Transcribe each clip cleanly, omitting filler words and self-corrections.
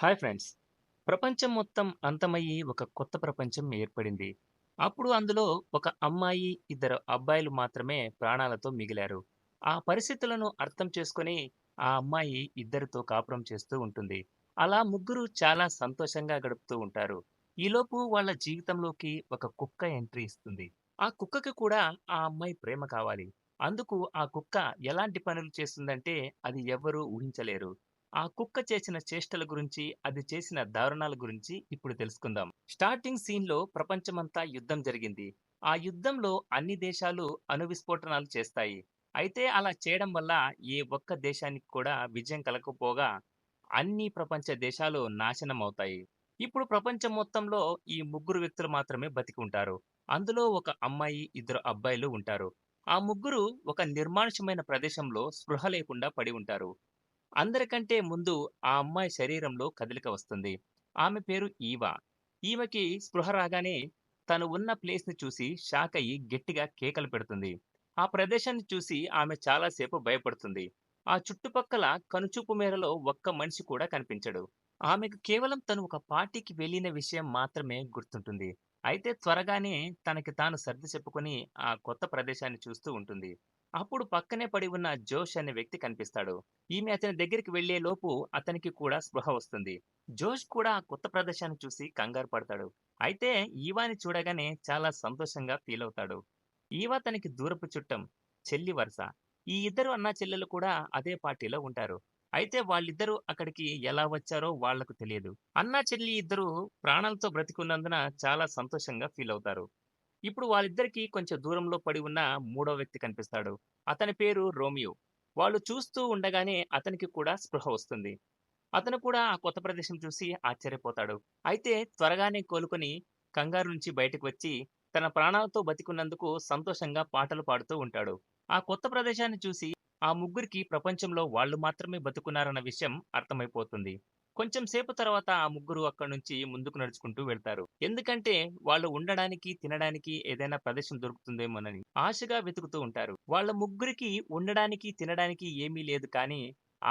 Hi friends. ప్రపంచం మొత్తం అంతమయ్యి ఒక కొత్త ప్రపంచం ఏర్పడింది. అప్పుడు అందులో ఒక అమ్మాయి, ఇద్దరు అబ్బాయిలు మాత్రమే ప్రాణాలతో మిగిలారు. ఆ పరిస్థితులను అర్థం చేసుకొని ఆ అమ్మాయి ఇద్దరితో కాపురం చేస్తూ ఉంటుంది. అలా ముగ్గురు చాలా సంతోషంగా గడుపుతూ ఉంటారు. ఈలోపు వాళ్ళ జీవితంలోకి ఒక కుక్క ఎంట్రీ ఇస్తుంది. ఆ కుక్కకి కూడా ఆ అమ్మాయి ప్రేమ కావాలి. అందుకు ఆ కుక్క ఎలాంటి పనులు చేస్తుందంటే అది ఎవ్వరూ ఊహించలేరు. ఆ కుక్క చేసిన చేష్టల గురించి, అది చేసిన దారుణాల గురించి ఇప్పుడు తెలుసుకుందాం. స్టార్టింగ్ సీన్‌లో ప్రపంచమంతా యుద్ధం జరిగింది. ఆ యుద్ధంలో అన్ని దేశాలు అణు విస్ఫోటనాలు చేస్తాయి. అయితే అలా చేయడం వల్ల ఏ ఒక్క దేశానికి కూడా విజయం కలగకపోగా అన్ని ప్రపంచ దేశాలు నాశనమవుతాయి. ఇప్పుడు ప్రపంచం మొత్తంలో ఈ ముగ్గురు వ్యక్తులు మాత్రమే బతికి ఉంటారు. అందులో ఒక అమ్మాయి, ఇద్దరు అబ్బాయిలు ఉంటారు. ఆ ముగ్గురు ఒక నిర్మానుష్యమైన ప్రదేశంలో స్పృహ లేకుండా పడి ఉంటారు. అందరికంటే ముందు ఆ అమ్మాయి శరీరంలో కదలిక వస్తుంది. ఆమె పేరు ఈవా. ఈమెకి స్పృహ రాగానే తను ఉన్న ప్లేస్‌ని చూసి షాక్ అయ్యి గట్టిగా కేకలు పెడుతుంది. ఆ ప్రదేశాన్ని చూసి ఆమె చాలా సేపు భయపడుతుంది. ఆ చుట్టుపక్కల కనుచూపు మేరలో ఒక్క మనిషి కూడా కనిపించడు. ఆమెకు కేవలం తను ఒక పార్టీకి వెళ్ళిన విషయం మాత్రమే గుర్తుంటుంది. అయితే త్వరగానే తనకి తాను సర్ది చెప్పుకొని ఆ కొత్త ప్రదేశాన్ని చూస్తూ ఉంటుంది. అప్పుడు పక్కనే పడి ఉన్న జోష్ అనే వ్యక్తి కనిపిస్తాడు. ఈమె అతని దగ్గరికి వెళ్ళే లోపు అతనికి కూడా స్పృహ వస్తుంది. జోష్ కూడా ఆ కొత్త ప్రదేశాన్ని చూసి కంగారు పడతాడు. అయితే ఈవాని చూడగానే చాలా సంతోషంగా ఫీల్ అవుతాడు. ఈవ తనకి దూరపు చుట్టం, చెల్లి వరుస. ఈ ఇద్దరు అన్నా చెల్లెలు కూడా అదే పార్టీలో ఉంటారు. అయితే వాళ్ళిద్దరూ అక్కడికి ఎలా వచ్చారో వాళ్ళకు తెలియదు. అన్నా చెల్లి ఇద్దరూ ప్రాణాలతో బ్రతికున్నందున చాలా సంతోషంగా ఫీల్ అవుతారు. ఇప్పుడు వాళ్ళిద్దరికీ కొంచెం దూరంలో పడి ఉన్న మూడో వ్యక్తి కనిపిస్తాడు. అతని పేరు రోమియో. వాళ్ళు చూస్తూ ఉండగానే అతనికి కూడా స్పృహ వస్తుంది. అతను కూడా ఆ కొత్త ప్రదేశం చూసి ఆశ్చర్యపోతాడు. అయితే త్వరగానే కోలుకొని కంగారు నుంచి బయటకు వచ్చి తన ప్రాణాలతో బతికున్నందుకు సంతోషంగా పాటలు పాడుతూ ఉంటాడు. ఆ కొత్త ప్రదేశాన్ని చూసి ఆ ముగ్గురికి ప్రపంచంలో వాళ్ళు మాత్రమే బతుకున్నారన్న విషయం అర్థమైపోతుంది. కొంచెం సేపు తర్వాత ఆ ముగ్గురు అక్కడి నుంచి ముందుకు నడుచుకుంటూ వెళ్తారు. ఎందుకంటే వాళ్ళు ఉండడానికి, తినడానికి ఏదైనా ప్రదేశం దొరుకుతుందేమోనని ఆశగా వెతుకుతూ ఉంటారు. వాళ్ళ ముగ్గురికి ఉండడానికి, తినడానికి ఏమీ లేదు కానీ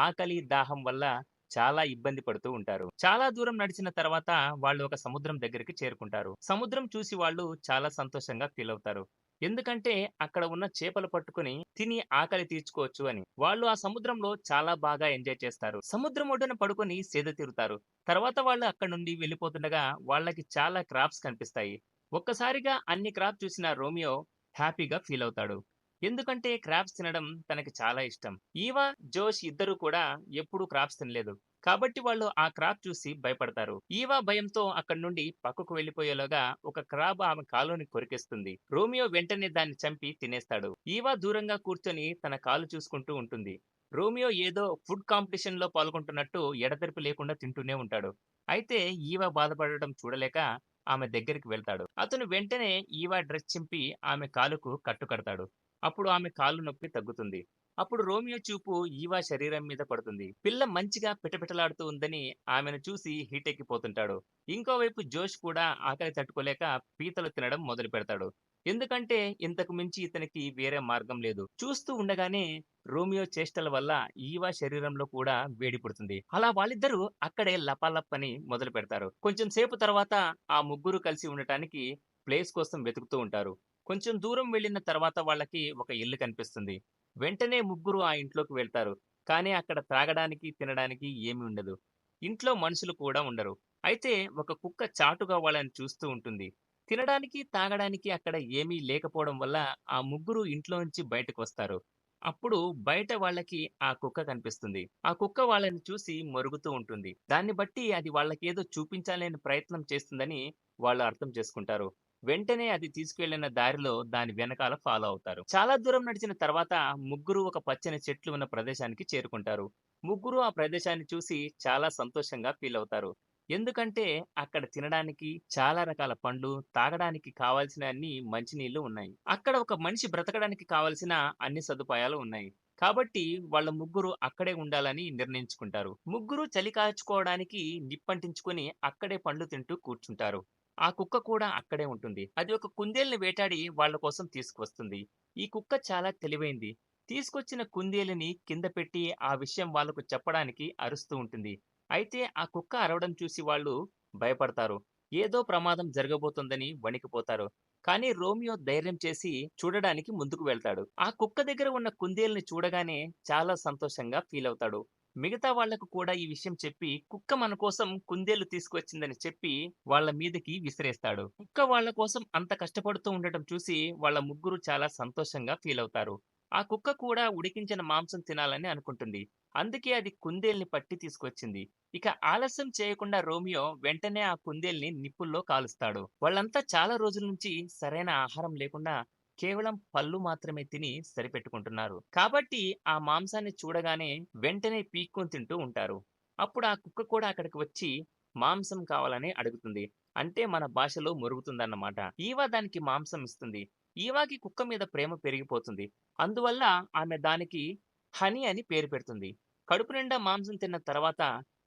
ఆకలి, దాహం వల్ల చాలా ఇబ్బంది పడుతూ ఉంటారు. చాలా దూరం నడిచిన తర్వాత వాళ్ళు ఒక సముద్రం దగ్గరికి చేరుకుంటారు. సముద్రం చూసి వాళ్ళు చాలా సంతోషంగా ఫీల్ అవుతారు. ఎందుకంటే అక్కడ ఉన్న చేపలు పట్టుకొని తిని ఆకలి తీర్చుకోవచ్చు అని. వాళ్ళు ఆ సముద్రంలో చాలా బాగా ఎంజాయ్ చేస్తారు. సముద్రం ఒడ్డున పడుకొని సేద తీరుతారు. తర్వాత వాళ్ళు అక్కడి నుండి వెళ్ళిపోతుండగా వాళ్ళకి చాలా క్రాబ్స్ కనిపిస్తాయి. ఒక్కసారిగా అన్ని క్రాబ్ చూసిన రోమియో హ్యాపీగా ఫీల్ అవుతాడు. ఎందుకంటే క్రాబ్స్ తినడం తనకి చాలా ఇష్టం. ఈవా, జోష్ ఇద్దరూ కూడా ఎప్పుడూ క్రాబ్స్ తినలేదు. కాబట్టి వాళ్ళు ఆ క్రాబ్ చూసి భయపడతారు. ఈవా భయంతో అక్కడి నుండి పక్కకు వెళ్ళిపోయేలోగా ఒక క్రాబ్ ఆమె కాలుని కొరికేస్తుంది. రోమియో వెంటనే దాన్ని చంపి తినేస్తాడు. ఈవా దూరంగా కూర్చొని తన కాలు చూసుకుంటూ ఉంటుంది. రోమియో ఏదో ఫుడ్ కాంపిటీషన్ లో పాల్గొంటున్నట్టు ఎడతెరిపి లేకుండా తింటూనే ఉంటాడు. అయితే ఈవా బాధపడటం చూడలేక ఆమె దగ్గరికి వెళ్తాడు. అతను వెంటనే ఈవా డ్రెస్ చింపి ఆమె కాలుకు కట్టు కడతాడు. అప్పుడు ఆమె కాలు నొప్పి తగ్గుతుంది. అప్పుడు రోమియో చూపు ఈవా శరీరం మీద పడుతుంది. పిల్ల మంచిగా పిటపిటలాడుతూ ఉందని ఆమెను చూసి హీటెక్కిపోతుంటాడు. ఇంకోవైపు జోష్ కూడా ఆకలి తట్టుకోలేక పీతలు తినడం మొదలు పెడతాడు. ఎందుకంటే ఇంతకు మించి ఇతనికి వేరే మార్గం లేదు. చూస్తూ ఉండగానే రోమియో చేష్టల వల్ల ఈవా శరీరంలో కూడా వేడి పుడుతుంది. అలా వాళ్ళిద్దరూ అక్కడే లపాలప్ అని మొదలు పెడతారు. కొంచెం సేపు తర్వాత ఆ ముగ్గురు కలిసి ఉండటానికి ప్లేస్ కోసం వెతుకుతూ ఉంటారు. కొంచెం దూరం వెళ్ళిన తర్వాత వాళ్ళకి ఒక ఇల్లు కనిపిస్తుంది. వెంటనే ముగ్గురు ఆ ఇంట్లోకి వెళ్తారు. కానీ అక్కడ త్రాగడానికి, తినడానికి ఏమీ ఉండదు. ఇంట్లో మనుషులు కూడా ఉండరు. అయితే ఒక కుక్క చాటుగా వాళ్ళని చూస్తూ ఉంటుంది. తినడానికి, తాగడానికి అక్కడ ఏమీ లేకపోవడం వల్ల ఆ ముగ్గురు ఇంట్లో నుంచి బయటకొస్తారు. అప్పుడు బయట వాళ్ళకి ఆ కుక్క కనిపిస్తుంది. ఆ కుక్క వాళ్ళని చూసి మొరుగుతూ ఉంటుంది. దాన్ని బట్టి అది వాళ్ళకేదో చూపించాలని ప్రయత్నం చేస్తుందని వాళ్ళు అర్థం చేసుకుంటారు. వెంటనే అది తీసుకెళ్లిన దారిలో దాని వెనకాల ఫాలో అవుతారు. చాలా దూరం నడిచిన తర్వాత ముగ్గురు ఒక పచ్చని చెట్లు ఉన్న ప్రదేశానికి చేరుకుంటారు. ముగ్గురు ఆ ప్రదేశాన్ని చూసి చాలా సంతోషంగా ఫీల్ అవుతారు. ఎందుకంటే అక్కడ తినడానికి చాలా రకాల పండ్లు, తాగడానికి కావాల్సిన అన్ని మంచినీళ్లు ఉన్నాయి. అక్కడ ఒక మనిషి బ్రతకడానికి కావలసిన అన్ని సదుపాయాలు ఉన్నాయి. కాబట్టి వాళ్ళ ముగ్గురు అక్కడే ఉండాలని నిర్ణయించుకుంటారు. ముగ్గురు చలి కాచుకోవడానికి నిప్పంటించుకొని అక్కడే పండ్లు తింటూ కూర్చుంటారు. ఆ కుక్క కూడా అక్కడే ఉంటుంది. అది ఒక కుందేలుని వేటాడి వాళ్ళ కోసం తీసుకువస్తుంది. ఈ కుక్క చాలా తెలివైంది. తీసుకొచ్చిన కుందేలుని కింద పెట్టి ఆ విషయం వాళ్ళకు చెప్పడానికి అరుస్తూ ఉంటుంది. అయితే ఆ కుక్క అరవడం చూసి వాళ్ళు భయపడతారు. ఏదో ప్రమాదం జరగబోతుందని వణికిపోతారు. కానీ రోమియో ధైర్యం చేసి చూడడానికి ముందుకు వెళ్తాడు. ఆ కుక్క దగ్గర ఉన్న కుందేలుని చూడగానే చాలా సంతోషంగా ఫీల్ అవుతాడు. మిగతా వాళ్లకు కూడా ఈ విషయం చెప్పి కుక్క మన కోసం కుందేలు తీసుకువచ్చిందని చెప్పి వాళ్ళ మీదకి విసిరేస్తాడు. కుక్క వాళ్ళ కోసం అంత కష్టపడుతూ ఉండటం చూసి వాళ్ళ ముగ్గురు చాలా సంతోషంగా ఫీల్ అవుతారు. ఆ కుక్క కూడా ఉడికించిన మాంసం తినాలని అనుకుంటుంది. అందుకే అది కుందేల్ని పట్టి తీసుకొచ్చింది. ఇక ఆలస్యం చేయకుండా రోమియో వెంటనే ఆ కుందేల్ని నిప్పుల్లో కాలుస్తాడు. వాళ్ళంతా చాలా రోజుల నుంచి సరైన ఆహారం లేకుండా కేవలం పళ్ళు మాత్రమే తిని సరిపెట్టుకుంటున్నారు. కాబట్టి ఆ మాంసాన్ని చూడగానే వెంటనే పీక్కొని తింటూ ఉంటారు. అప్పుడు ఆ కుక్క కూడా అక్కడికి వచ్చి మాంసం కావాలని అడుగుతుంది. అంటే మన భాషలో మురుగుతుందన్నమాట. ఈవా దానికి మాంసం ఇస్తుంది. ఈవాకి కుక్క మీద ప్రేమ పెరిగిపోతుంది. అందువల్ల ఆమె దానికి హనీ అని పేరు పెడుతుంది. కడుపు నిండా మాంసం తిన్న తర్వాత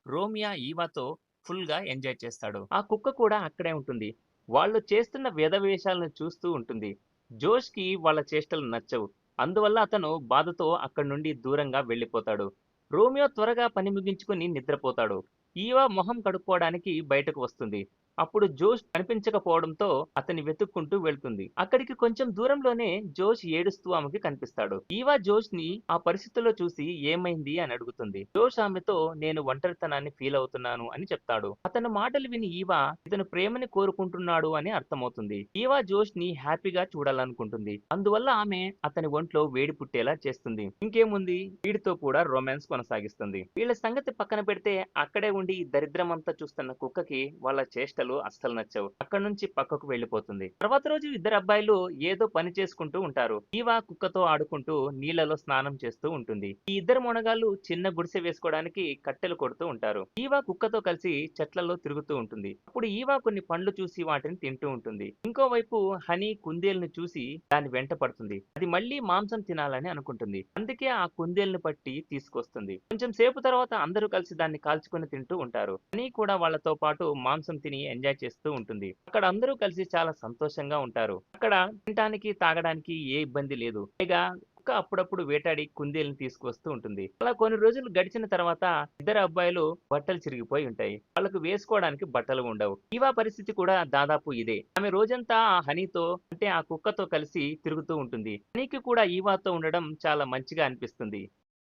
రోమియా ఈవాతో ఫుల్‌గా ఎంజాయ్ చేస్తాడు. ఆ కుక్క కూడా అక్కడే ఉంటుంది. వాళ్ళు చేస్తున్న వెధవేషాలను చూస్తూ ఉంటుంది. జోష్‌కి వాళ్ళ చేష్టలు నచ్చవు. అందువల్ల అతను బాధతో అక్కడి నుండి దూరంగా వెళ్ళిపోతాడు. రోమియో త్వరగా పని ముగించుకొని నిద్రపోతాడు. ఈవా మొహం కడుక్కోవడానికి బయటకు వస్తుంది. అప్పుడు జోష్ కనిపించకపోవడంతో అతన్ని వెతుక్కుంటూ వెళ్తుంది. అక్కడికి కొంచెం దూరంలోనే జోష్ ఏడుస్తూ ఆమెకి కనిపిస్తాడు. ఈవా జోష్ ని ఆ పరిస్థితిలో చూసి ఏమైంది అని అడుగుతుంది. జోష్ ఆమెతో నేను ఒంటరితనాన్ని ఫీల్ అవుతున్నాను అని చెప్తాడు. అతని మాటలు విని ఈవా ఇతను ప్రేమని కోరుకుంటున్నాడు అని అర్థమవుతుంది. ఈవా జోష్ ని హ్యాపీగా చూడాలనుకుంటుంది. అందువల్ల ఆమె అతని ఒంట్లో వేడి పుట్టేలా చేస్తుంది. ఇంకేముంది వీడితో కూడా రొమాన్స్ కొనసాగిస్తుంది. వీళ్ళ సంగతి పక్కన పెడితే అక్కడే ఉండి ఈ దరిద్రమంతా చూస్తున్న కుక్కకి వాళ్ళ చేష్టలు అస్సలు నచ్చవు. అక్కడి నుంచి పక్కకు వెళ్ళిపోతుంది. తర్వాత రోజు ఇద్దరు అబ్బాయిలు ఏదో పని చేసుకుంటూ ఉంటారు. ఈవా కుక్కతో ఆడుకుంటూ నీళ్లలో స్నానం చేస్తూ ఉంటుంది. ఈ ఇద్దరు మొనగాళ్ళు చిన్న గుడిసె వేసుకోవడానికి కట్టెలు కొడుతూ ఉంటారు. ఈవా కుక్కతో కలిసి చెట్లలో తిరుగుతూ ఉంటుంది. అప్పుడు ఈవా కొన్ని పండ్లు చూసి వాటిని తింటూ ఉంటుంది. ఇంకోవైపు హనీ కుందేలుని చూసి దాని వెంట పడుతుంది. అది మళ్ళీ మాంసం తినాలని అనుకుంటుంది. అందుకే ఆ కుందేలుని పట్టి తీసుకొస్తుంది. కొంచెం సేపు తర్వాత అందరూ కలిసి దాన్ని కాల్చుకొని తింటూ ఉంటారు. హనీ కూడా వాళ్ళతో పాటు మాంసం తిని ఎంజాయ్ చేస్తూ ఉంటుంది. అక్కడ అందరూ కలిసి చాలా సంతోషంగా ఉంటారు. అక్కడ తినటానికి తాగడానికి ఏ ఇబ్బంది లేదు. పైగా కుక్క అప్పుడప్పుడు వేటాడి కుందేలుని తీసుకొస్తూ ఉంటుంది. అలా కొన్ని రోజులు గడిచిన తర్వాత ఇద్దరు అబ్బాయిలు బట్టలు చిరిగిపోయి ఉంటాయి. వాళ్ళకు వేసుకోవడానికి బట్టలు ఉండవు. ఈవా పరిస్థితి కూడా దాదాపు ఇదే. ఆమె రోజంతా ఆ హనీతో అంటే ఆ కుక్కతో కలిసి తిరుగుతూ ఉంటుంది. హనీకి కూడా ఈవాతో ఉండడం చాలా మంచిగా అనిపిస్తుంది.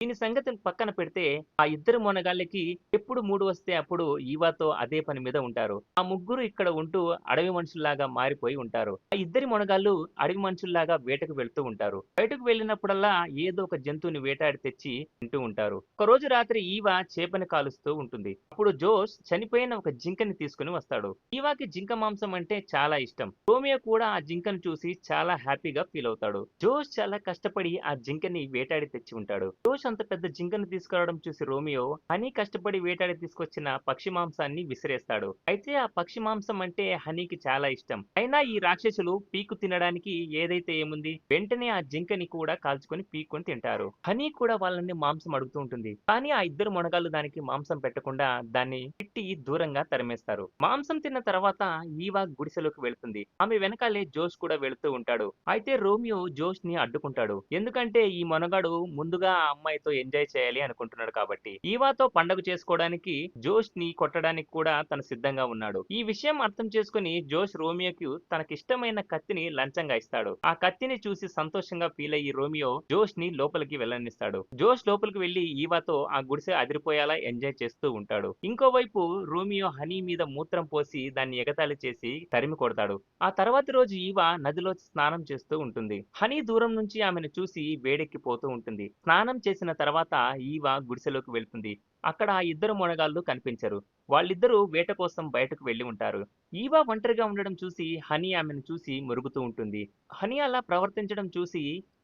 దీని సంగతి పక్కన పెడితే ఆ ఇద్దరు మొనగాళ్ళకి ఎప్పుడు మూడు వస్తే అప్పుడు ఈవాతో అదే పని మీద ఉంటారు. ఆ ముగ్గురు ఇక్కడ ఉంటూ అడవి మనుషుల్లాగా మారిపోయి ఉంటారు. ఆ ఇద్దరి మొనగాళ్ళు అడవి మనుషుల్లాగా వేటకు వెళ్తూ ఉంటారు. బయటకు వెళ్ళినప్పుడల్లా ఏదో ఒక జంతువుని వేటాడి తెచ్చి తింటూ ఉంటారు. ఒక రోజు రాత్రి ఈవా చేపని కాలుస్తూ ఉంటుంది. అప్పుడు జోష్ చనిపోయిన ఒక జింకని తీసుకుని వస్తాడు. ఈవాకి జింక మాంసం అంటే చాలా ఇష్టం. రోమియో కూడా ఆ జింకను చూసి చాలా హ్యాపీగా ఫీల్ అవుతాడు. జోష్ చాలా కష్టపడి ఆ జింకని వేటాడి తెచ్చి ఉంటాడు. జోష్ అంత పెద్ద జింకను తీసుకురావడం చూసి రోమియో హనీ కష్టపడి వేటాడి తీసుకొచ్చిన పక్షి మాంసాన్ని విసిరేస్తాడు. అయితే ఆ పక్షి మాంసం అంటే హనీకి చాలా ఇష్టం. అయినా ఈ రాక్షసులు పీకు తినడానికి ఏదైతే ఏముంది వెంటనే ఆ జింకని కూడా కాల్చుకొని పీక్కొని తింటారు. హనీ కూడా వాళ్ళని మాంసం అడుగుతూ ఉంటుంది. కానీ ఆ ఇద్దరు మొనగాళ్ళు దానికి మాంసం పెట్టకుండా దాన్ని తిట్టి దూరంగా తరిమేస్తారు. మాంసం తిన్న తర్వాత ఈవా గుడిసెలోకి వెళ్తుంది. ఆమె వెనకాలే జోష్ కూడా వెళుతూ ఉంటాడు. అయితే రోమియో జోష్ ని అడ్డుకుంటాడు. ఎందుకంటే ఈ మొనగాడు ముందుగా ఆ అమ్మాయితో ఎంజాయ్ చేయాలి అనుకుంటున్నాడు కాబట్టి. ఈవాతో పండగ చేసుకోవడానికి జోష్ ని కొట్టడానికి కూడా తను సిద్ధంగా ఉన్నాడు. ఈ విషయం అర్థం చేసుకుని జోష్ రోమియోకి తనకిష్టమైన కత్తిని లంచంగా ఇస్తాడు. ఆ కత్తిని చూసి సంతోషంగా ఫీల్ అయ్యి రోమియో జోష్ ని లోపలికి వెళ్ళనిస్తాడు. జోష్ లోపలికి వెళ్లి ఈవాతో ఆ గుడిసె అదిరిపోయేలా ఎంజాయ్ చేస్తూ ఉంటాడు. ఇంకోవైపు రోమియో హనీ మీద మూత్రం పోసి దాన్ని ఎగతాళి చేసి తరిమి కొడతాడు. ఆ తర్వాతి రోజు ఈవా నదిలో స్నానం చేస్తూ ఉంటుంది. హనీ దూరం నుంచి ఆమెను చూసి వేడెక్కిపోతూ ఉంటుంది. స్నానం చేసిన తర్వాత ఈవ గుడిసెలోకి వెళ్తుంది. అక్కడ ఆ ఇద్దరు మొనగాళ్ళు కనిపించరు. వాళ్ళిద్దరూ వేట కోసం బయటకు వెళ్లి ఉంటారు. ఈవ ఒంటరిగా ఉండడం చూసి హనీ ఆమెను చూసి మురుగుతూ ఉంటుంది. హనీ అలా ప్రవర్తించడం చూసి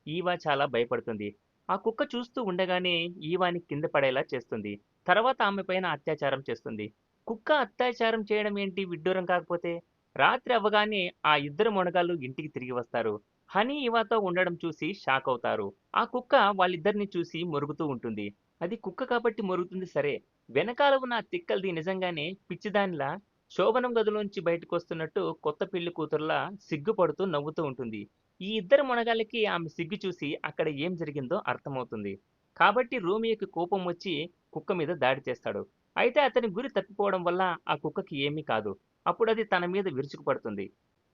ఈవ చాలా భయపడుతుంది. ఆ కుక్క చూస్తూ ఉండగానే ఈవాని కింద పడేలా చేస్తుంది. తర్వాత ఆమె పైన అత్యాచారం చేస్తుంది. కుక్క అత్యాచారం చేయడం ఏంటి విడ్డూరం కాకపోతే? రాత్రి అవ్వగానే ఆ ఇద్దరు మొనగాళ్ళు ఇంటికి తిరిగి వస్తారు. హనీ ఇవాతో ఉండడం చూసి షాక్ అవుతారు. ఆ కుక్క వాళ్ళిద్దరిని చూసి మొరుగుతూ ఉంటుంది. అది కుక్క కాబట్టి మొరుగుతుంది సరే. వెనకాల ఉన్న ఆ తిక్కల్ది నిజంగానే పిచ్చిదానిలా శోభనం గదిలోంచి బయటకొస్తున్నట్టు కొత్త పెళ్లి కూతురులా సిగ్గుపడుతూ నవ్వుతూ ఉంటుంది. ఈ ఇద్దరు మొనగాళ్ళకి ఆమె సిగ్గు చూసి అక్కడ ఏం జరిగిందో అర్థమవుతుంది. కాబట్టి రోమియోకి కోపం వచ్చి కుక్క మీద దాడి చేస్తాడు. అయితే అతని గురి తప్పిపోవడం వల్ల ఆ కుక్కకి ఏమీ కాదు. అప్పుడు అది తన మీద విరుచుకుపడుతుంది.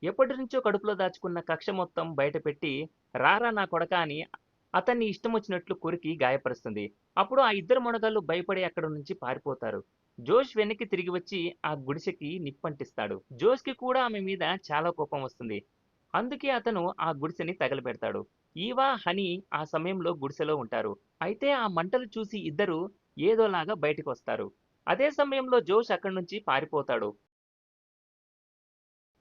ఎప్పటినుంచో కడుపులో దాచుకున్న కక్ష మొత్తం బయటపెట్టి, రారా నా కొడకా అని అతన్ని ఇష్టమొచ్చినట్లు కొరికి గాయపరుస్తుంది. అప్పుడు ఆ ఇద్దరు మొనగాళ్ళు భయపడి అక్కడి నుంచి పారిపోతారు. జోష్ వెనక్కి తిరిగి వచ్చి ఆ గుడిసెకి నిప్పంటిస్తాడు. జోష్‌కి కూడా ఆమె మీద చాలా కోపం వస్తుంది. అందుకే అతను ఆ గుడిసెని తగలబెడతాడు. ఈవా, హనీ ఆ సమయంలో గుడిసెలో ఉంటారు. అయితే ఆ మంటలు చూసి ఇద్దరు ఏదోలాగా బయటికొస్తారు. అదే సమయంలో జోష్ అక్కడి నుంచి పారిపోతాడు.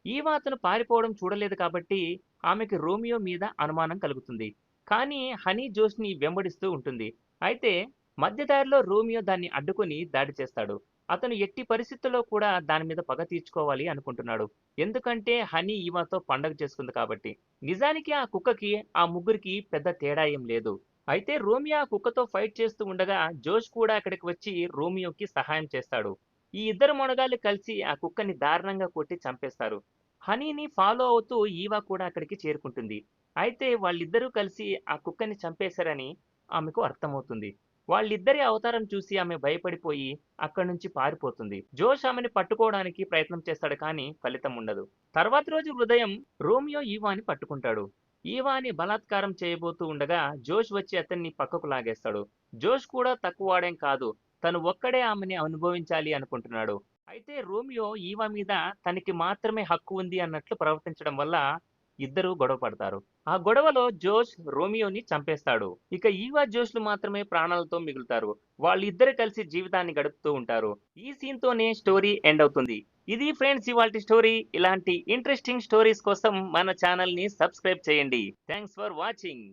ఈవా అతను పారిపోవడం చూడలేదు కాబట్టి ఆమెకి రోమియో మీద అనుమానం కలుగుతుంది. కానీ హనీ జోష్‌ని వెంబడిస్తూ ఉంటుంది. అయితే మధ్యదారిలో రోమియో దాన్ని అడ్డుకొని దాడి చేస్తాడు. అతను ఎట్టి పరిస్థితుల్లో కూడా దాని మీద పగ తీర్చుకోవాలి అనుకుంటున్నాడు. ఎందుకంటే హనీ ఈవాతో పండగ చేసుకుంది కాబట్టి. నిజానికి ఆ కుక్కకి ఆ ముగ్గురికి పెద్ద తేడా ఏం లేదు. అయితే రోమియో ఆ కుక్కతో ఫైట్ చేస్తూ ఉండగా జోష్ కూడా అక్కడికి వచ్చి రోమియోకి సహాయం చేస్తాడు. ఈ ఇద్దరు మొనగాళ్ళు కలిసి ఆ కుక్కని దారుణంగా కొట్టి చంపేస్తారు. హనీని ఫాలో అవుతూ ఈవా కూడా అక్కడికి చేరుకుంటుంది. అయితే వాళ్ళిద్దరూ కలిసి ఆ కుక్కని చంపేశారని ఆమెకు అర్థమవుతుంది. వాళ్ళిద్దరి అవతారం చూసి ఆమె భయపడిపోయి అక్కడి నుంచి పారిపోతుంది. జోష్ ఆమెని పట్టుకోవడానికి ప్రయత్నం చేస్తాడు కానీ ఫలితం ఉండదు. తర్వాత రోజు ఉదయం రోమియో ఈవాని పట్టుకుంటాడు. ఈవాని బలాత్కారం చేయబోతూ ఉండగా జోష్ వచ్చి అతన్ని పక్కకు లాగేస్తాడు. జోష్ కూడా తక్కువవాడేం కాదు. తను ఒక్కడే ఆమెని అనుభవించాలి అనుకుంటున్నాడు. అయితే రోమియో ఈవా మీద తనకి మాత్రమే హక్కు ఉంది అన్నట్లు ప్రవర్తించడం వల్ల ఇద్దరూ గొడవ పడతారు. ఆ గొడవలో జోష్ రోమియోని చంపేస్తాడు. ఇక ఈవా, జోష్‌లు మాత్రమే ప్రాణాలతో మిగులుతారు. వాళ్ళిద్దరు కలిసి జీవితాన్ని గడుపుతూ ఉంటారు. ఈ సీన్ తోనే స్టోరీ ఎండ్ అవుతుంది. ఇది ఫ్రెండ్స్ ఇవాల్టి స్టోరీ. ఇలాంటి ఇంట్రెస్టింగ్ స్టోరీస్ కోసం మన ఛానల్ ని సబ్స్క్రైబ్ చేయండి. Thanks for watching.